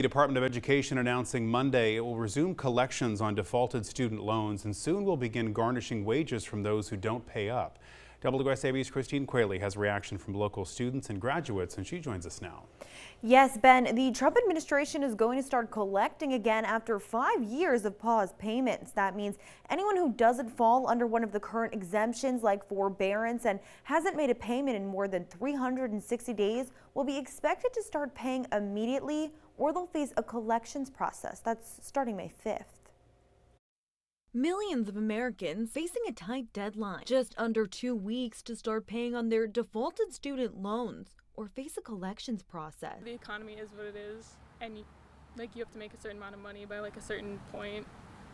The Department of Education announcing Monday it will resume collections on defaulted student loans and soon will begin garnishing wages from those who don't pay up. WSAB's Christine Quayle has reaction from local students and graduates, and she joins us now. Yes, Ben, the Trump administration is going to start collecting again after 5 years of paused payments. That means anyone who doesn't fall under one of the current exemptions like forbearance and hasn't made a payment in more than 360 days will be expected to start paying immediately, or they'll face a collections process that's starting May 5th. Millions of Americans facing a tight deadline, just under 2 weeks to start paying on their defaulted student loans or face a collections process. The economy is what it is, and you have to make a certain amount of money by a certain point,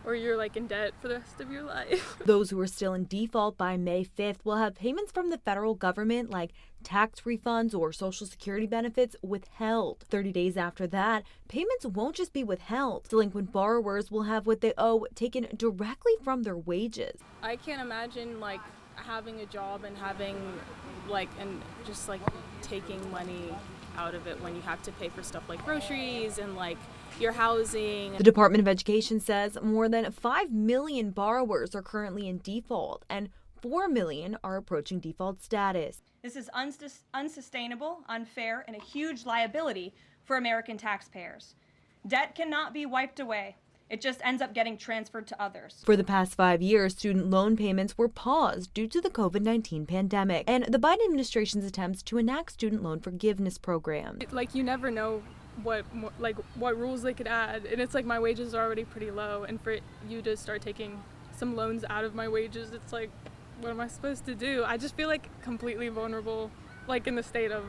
or you're in debt for the rest of your life. Those who are still in default by May 5th will have payments from the federal government like tax refunds or Social Security benefits withheld. 30 days after that, payments won't just be withheld. Delinquent borrowers will have what they owe taken directly from their wages. I can't imagine having a job and having just taking money out of it when you have to pay for stuff like groceries and your housing. The Department of Education says more than 5 million borrowers are currently in default and 4 million are approaching default status. This is unsustainable, unfair, and a huge liability for American taxpayers. Debt cannot be wiped away. It just ends up getting transferred to others. For the past 5 years, student loan payments were paused due to the COVID-19 pandemic and the Biden administration's attempts to enact student loan forgiveness programs. You never know what rules they could add, and it's my wages are already pretty low, and for you to start taking some loans out of my wages, it's what am I supposed to do? I just feel completely vulnerable, in the state of,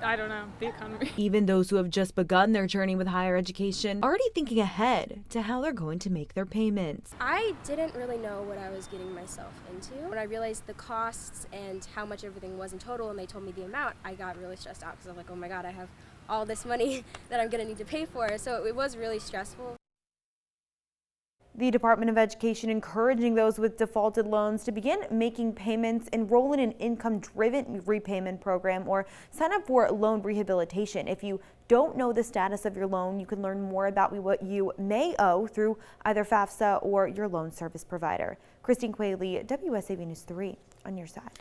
I don't know, the economy. Even those who have just begun their journey with higher education are already thinking ahead to how they're going to make their payments. I didn't really know what I was getting myself into. When I realized the costs and how much everything was in total and they told me the amount, I got really stressed out because I'm oh my God, I have all this money that I'm going to need to pay for. So it was really stressful. The Department of Education encouraging those with defaulted loans to begin making payments, enroll in an income-driven repayment program, or sign up for loan rehabilitation. If you don't know the status of your loan, you can learn more about what you may owe through either FAFSA or your loan service provider. Christine Quayle, WSAB News 3 on your side.